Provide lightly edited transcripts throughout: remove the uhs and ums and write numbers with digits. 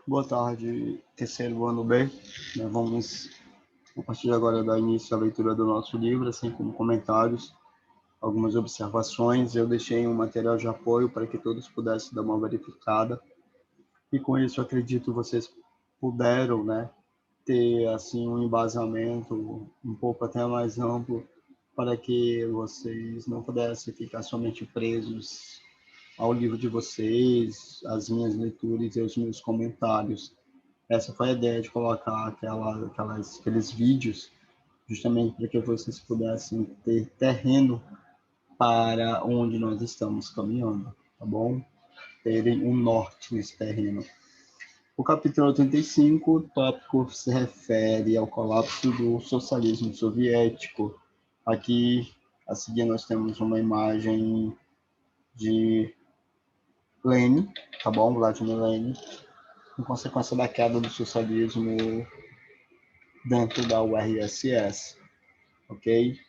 Boa tarde, terceiro ano B. Vamos, a partir de agora, dar início à leitura do nosso livro, assim como comentários, algumas observações. Eu deixei um material de apoio para que todos pudessem dar uma verificada. E com isso, eu acredito vocês puderam, ter assim um embasamento um pouco até mais amplo para que vocês não pudessem ficar somente presos ao livro de vocês, às minhas leituras e aos meus comentários. Essa foi a ideia de colocar aqueles vídeos, justamente para que vocês pudessem ter terreno para onde nós estamos caminhando, tá bom? Terem um norte nesse terreno. O capítulo 85, o tópico se refere ao colapso do socialismo soviético. Aqui, a seguir, nós temos uma imagem de Lenin, tá bom? Vladimir Lenin, em consequência da queda do socialismo dentro da URSS, ok?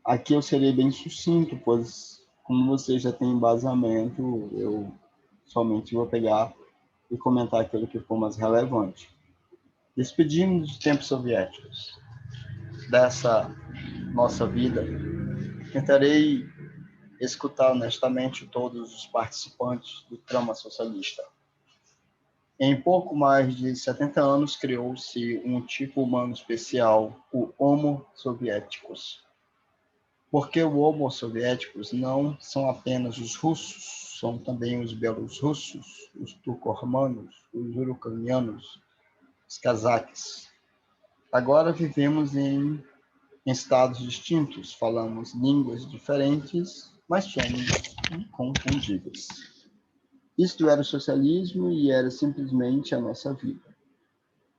Aqui eu serei bem sucinto, pois como você já tem embasamento, eu somente vou pegar e comentar aquilo que for mais relevante. Despedindo dos tempos soviéticos, dessa nossa vida, tentarei escutar honestamente todos os participantes do trama socialista. Em pouco mais de 70 anos, criou-se um tipo humano especial, o Homo soviéticos. Porque o Homo soviéticos não são apenas os russos, são também os belorussos, os turco-romanos, os ucranianos, os cazaques. Agora vivemos em estados distintos, falamos línguas diferentes, mas somos inconfundíveis. Isto era o socialismo e era simplesmente a nossa vida.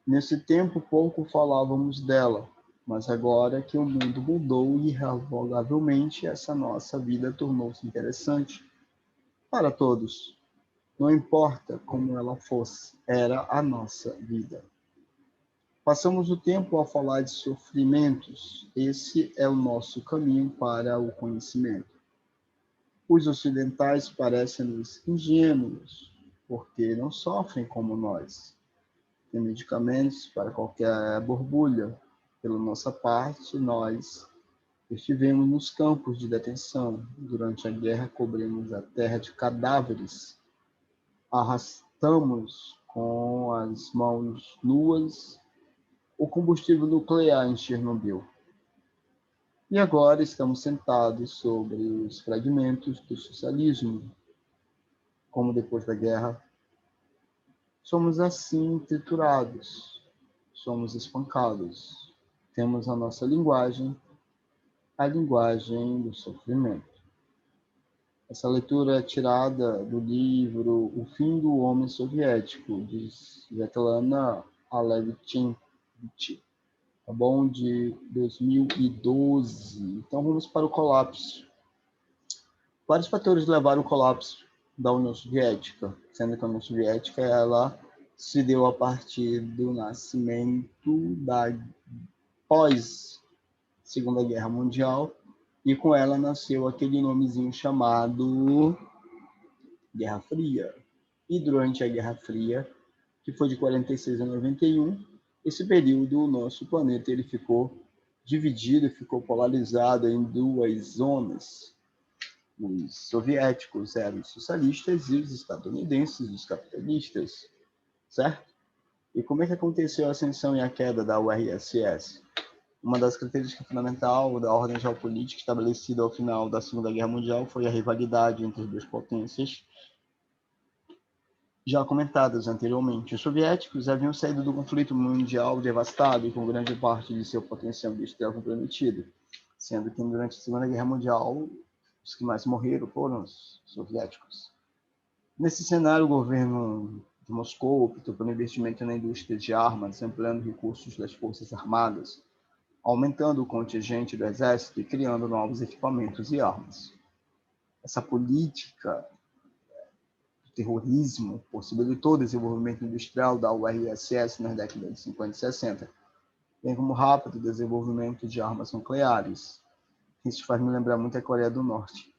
Nesse tempo, pouco falávamos dela, mas agora que o mundo mudou irrevogavelmente, essa nossa vida tornou-se interessante para todos. Não importa como ela fosse, era a nossa vida. Passamos o tempo a falar de sofrimentos. Esse é o nosso caminho para o conhecimento. Os ocidentais parecem-nos ingênuos, porque não sofrem como nós. Tem medicamentos para qualquer borbulha. Pela nossa parte, nós estivemos nos campos de detenção. Durante a guerra, cobrimos a terra de cadáveres. Arrastamos com as mãos nuas o combustível nuclear em Chernobyl. E agora estamos sentados sobre os fragmentos do socialismo, como depois da guerra. Somos assim triturados, somos espancados. Temos a nossa linguagem, a linguagem do sofrimento. Essa leitura é tirada do livro O Fim do Homem Soviético, de Svetlana Alexievich, tá bom? De 2012. Então vamos para o colapso. Vários fatores levaram ao colapso da União Soviética, sendo que a União Soviética ela se deu a partir do nascimento da pós-Segunda Guerra Mundial, e com ela nasceu aquele nomezinho chamado Guerra Fria. E durante a Guerra Fria, que foi de 46 a 91, esse período o nosso planeta ele ficou dividido, ficou polarizado em duas zonas. Os soviéticos eram os socialistas e os estadunidenses os capitalistas, certo? E como é que aconteceu a ascensão e a queda da URSS? Uma das características fundamentais da ordem geopolítica estabelecida ao final da Segunda Guerra Mundial foi a rivalidade entre as duas potências, já comentadas anteriormente. Os soviéticos haviam saído do conflito mundial devastado e com grande parte de seu potencial industrial comprometido, sendo que durante a Segunda Guerra Mundial os que mais morreram foram os soviéticos. Nesse cenário, o governo de Moscou optou por investimento na indústria de armas, ampliando recursos das forças armadas, aumentando o contingente do exército e criando novos equipamentos e armas. Essa política de terrorismo possibilitou o desenvolvimento industrial da URSS nas décadas de 50 e 60, bem como o rápido desenvolvimento de armas nucleares. Isso faz me lembrar muito a Coreia do Norte.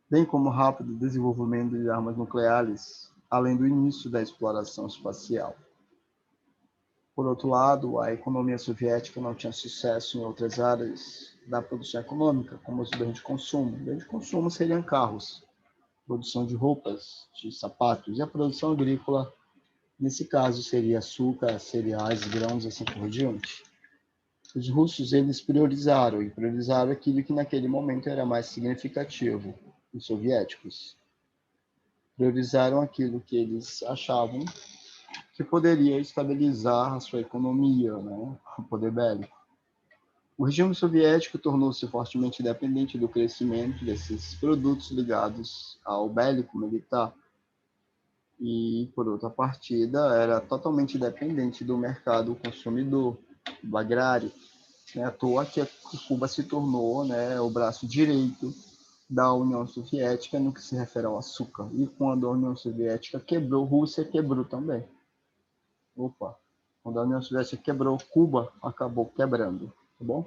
Bem como o rápido desenvolvimento de armas nucleares, além do início da exploração espacial. Por outro lado, a economia soviética não tinha sucesso em outras áreas da produção econômica, como os bens de consumo. Bens de consumo seriam carros, produção de roupas, de sapatos, e a produção agrícola, nesse caso, seria açúcar, cereais, grãos, assim por diante. Os russos, eles priorizaram aquilo que naquele momento era mais significativo. Os soviéticos priorizaram aquilo que eles achavam que poderia estabilizar a sua economia, né? O poder bélico. O regime soviético tornou-se fortemente dependente do crescimento desses produtos ligados ao bélico militar e, por outra partida, era totalmente dependente do mercado consumidor, do agrário. Né? À toa que Cuba se tornou, né, o braço direito da União Soviética no que se refere ao açúcar. E quando a União Soviética quebrou, Rússia quebrou também. Quando a União Soviética quebrou, Cuba acabou quebrando, tá bom?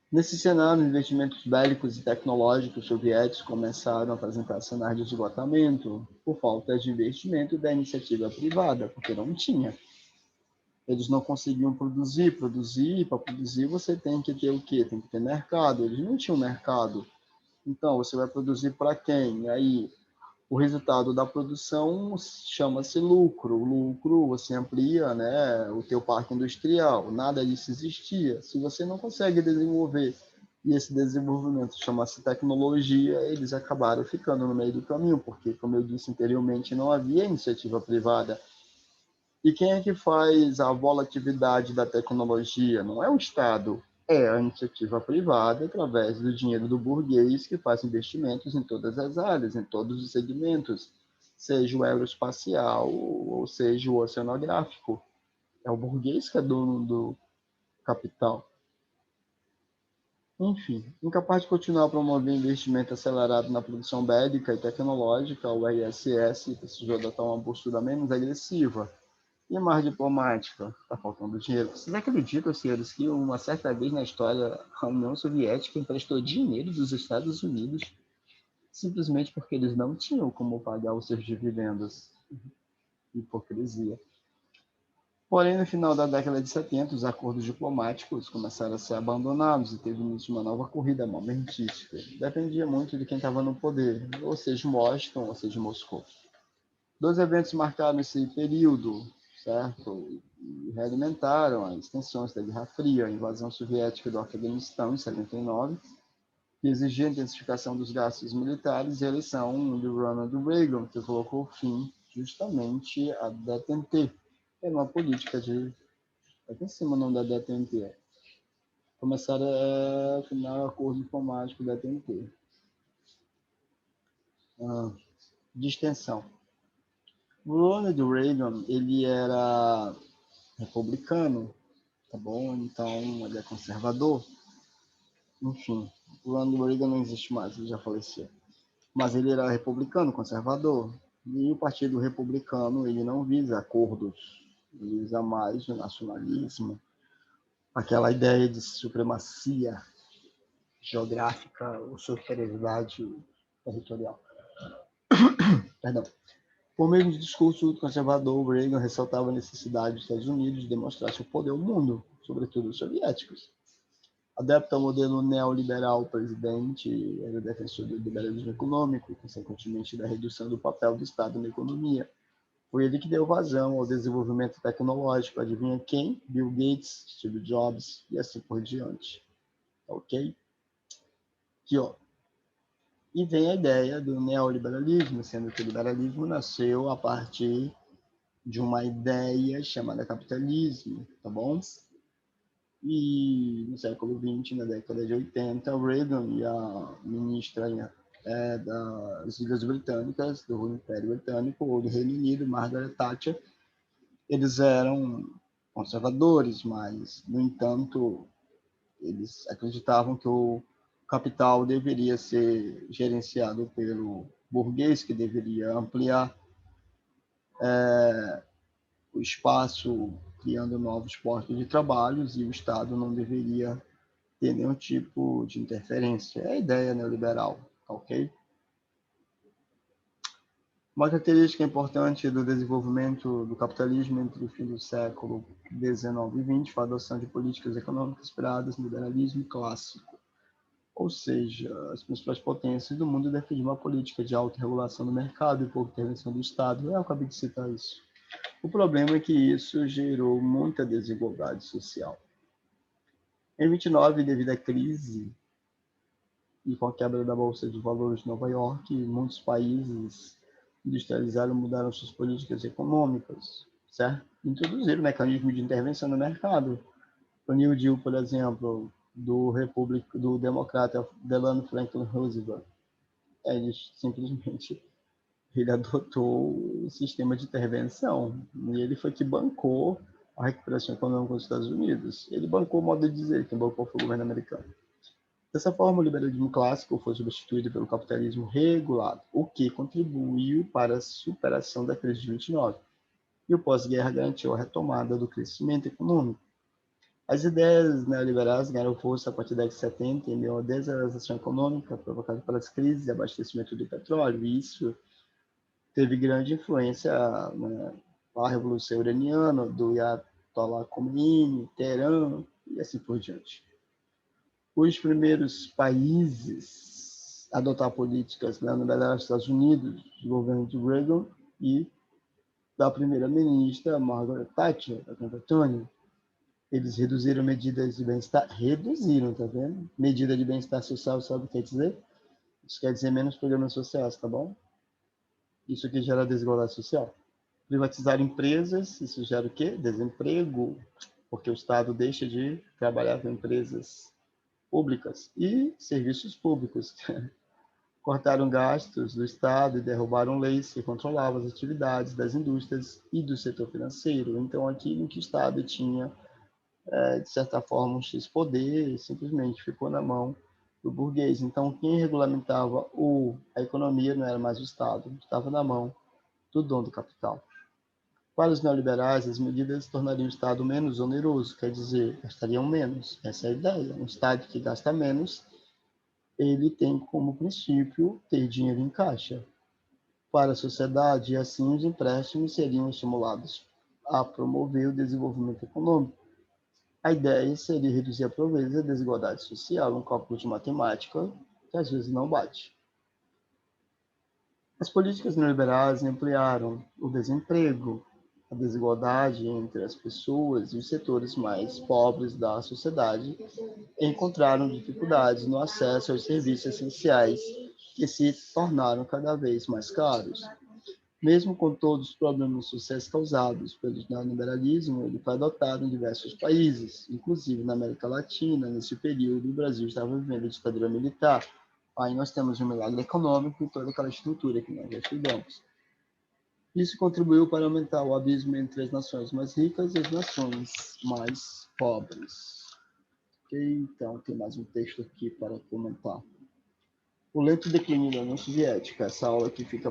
Nesse cenário, investimentos bélicos e tecnológicos soviéticos começaram a apresentar cenários de esgotamento por falta de investimento da iniciativa privada, porque não tinha. Eles não conseguiam produzir, para produzir você tem que ter o quê? Tem que ter mercado, eles não tinham mercado. Então, você vai produzir para quem? E aí, o resultado da produção chama-se lucro. O lucro, você amplia, né, o teu parque industrial. Nada disso existia. Se você não consegue desenvolver, e esse desenvolvimento chama-se tecnologia, eles acabaram ficando no meio do caminho, porque, como eu disse anteriormente, não havia iniciativa privada. E quem é que faz a volatilidade da tecnologia? Não é o Estado, é a iniciativa privada, através do dinheiro do burguês, que faz investimentos em todas as áreas, em todos os segmentos, seja o aeroespacial ou seja o oceanográfico. É o burguês que é dono do capital. Enfim, incapaz de continuar a promover investimento acelerado na produção bélica e tecnológica, o RSS precisou adotar uma postura menos agressiva e mais diplomática. Está faltando dinheiro. Vocês acreditam, senhores, que uma certa vez na história a União Soviética emprestou dinheiro dos Estados Unidos simplesmente porque eles não tinham como pagar os seus dividendos? Hipocrisia. Porém, no final da década de 70, os acordos diplomáticos começaram a ser abandonados e teve início uma nova corrida armamentística. Dependia muito de quem estava no poder, ou seja, Washington, ou seja, Moscou. Dois eventos marcaram esse período, certo? E realimentaram as tensões da Guerra Fria, a invasão soviética do Afeganistão em 79, que exigia a intensificação dos gastos militares, e a eleição de Ronald Reagan, que colocou fim justamente à DTNT. Era uma política de... Aqui em cima o nome da DTNT. Começaram a assinar o acordo diplomático da DTNT. De extensão. Ronald Reagan, ele era republicano, tá bom? Então, ele é conservador. Enfim, o Ronald Reagan não existe mais, ele já faleceu. Mas ele era republicano, conservador. E o Partido Republicano, ele não visa acordos, ele visa mais o nacionalismo, aquela ideia de supremacia geográfica ou superioridade territorial. Perdão. Por meio de discurso conservador, Reagan ressaltava a necessidade dos Estados Unidos de demonstrar seu poder ao mundo, sobretudo os soviéticos. Adepto ao modelo neoliberal, o presidente era defensor do liberalismo econômico e, consequentemente, da redução do papel do Estado na economia. Foi ele que deu vazão ao desenvolvimento tecnológico. Adivinha quem? Bill Gates, Steve Jobs e assim por diante. Ok? Aqui, ó. E vem a ideia do neoliberalismo, sendo que o liberalismo nasceu a partir de uma ideia chamada capitalismo, tá bom? E no século XX, na década de 80, o Reagan e a ministra das Ilhas Britânicas, do Império Britânico, ou do Reino Unido, Margaret Thatcher, eles eram conservadores, mas, no entanto, eles acreditavam que o capital deveria ser gerenciado pelo burguês, que deveria ampliar o espaço, criando novos postos de trabalho, e o Estado não deveria ter nenhum tipo de interferência. É a ideia neoliberal, ok? Uma característica importante do desenvolvimento do capitalismo entre o fim do século XIX e XX foi a adoção de políticas econômicas inspiradas no liberalismo clássico. Ou seja, as principais potências do mundo defendiam uma política de autorregulação do mercado e pouca intervenção do Estado. Eu acabei de citar isso. O problema é que isso gerou muita desigualdade social. Em 29, devido à crise e com a quebra da Bolsa de Valores de Nova York, muitos países industrializaram mudaram suas políticas econômicas, certo? Introduziram mecanismos de intervenção no mercado. O New Deal, por exemplo, do democrata Delano Franklin Roosevelt, ele simplesmente adotou o sistema de intervenção e ele foi que bancou a recuperação econômica dos Estados Unidos. Ele bancou o modo de dizer, quem bancou foi o governo americano. Dessa forma, o liberalismo clássico foi substituído pelo capitalismo regulado, o que contribuiu para a superação da crise de 29. E o pós-guerra garantiu a retomada do crescimento econômico. As ideias neoliberais ganharam força a partir da década de 70 em meio à desaceleração econômica provocada pelas crises de abastecimento do petróleo. E isso teve grande influência na Revolução Iraniana, do Ayatollah Khomeini, Teherã e assim por diante. Os primeiros países a adotar políticas neoliberais dos Estados Unidos, do governo de Reagan e da primeira-ministra Margaret Thatcher, da Grã-Bretanha. Eles reduziram medidas de bem-estar, tá vendo? Medida de bem-estar social, sabe o que quer dizer? Isso quer dizer menos programas sociais, tá bom? Isso aqui gera desigualdade social. Privatizar empresas, isso gera o quê? Desemprego, porque o Estado deixa de trabalhar com empresas públicas e serviços públicos. Cortaram gastos do Estado e derrubaram leis que controlavam as atividades das indústrias e do setor financeiro. Então, aquilo que o Estado tinha de certa forma, um X-poder, simplesmente ficou na mão do burguês. Então, quem regulamentava a economia não era mais o Estado, estava na mão do dono do capital. Para os neoliberais, as medidas tornariam o Estado menos oneroso, quer dizer, gastariam menos. Essa é a ideia. Um Estado que gasta menos, ele tem como princípio ter dinheiro em caixa para a sociedade, e assim os empréstimos seriam estimulados a promover o desenvolvimento econômico. A ideia seria reduzir a pobreza e a desigualdade social, um cálculo de matemática que às vezes não bate. As políticas neoliberais ampliaram o desemprego, a desigualdade entre as pessoas e os setores mais pobres da sociedade encontraram dificuldades no acesso aos serviços essenciais que se tornaram cada vez mais caros. Mesmo com todos os problemas sociais causados pelo neoliberalismo, ele foi adotado em diversos países, inclusive na América Latina. Nesse período, o Brasil estava vivendo a ditadura militar. Aí nós temos um milagre econômico e toda aquela estrutura que nós já estudamos. Isso contribuiu para aumentar o abismo entre as nações mais ricas e as nações mais pobres. Ok, então tem mais um texto aqui para comentar. O lento declínio da União Soviética. Essa aula aqui fica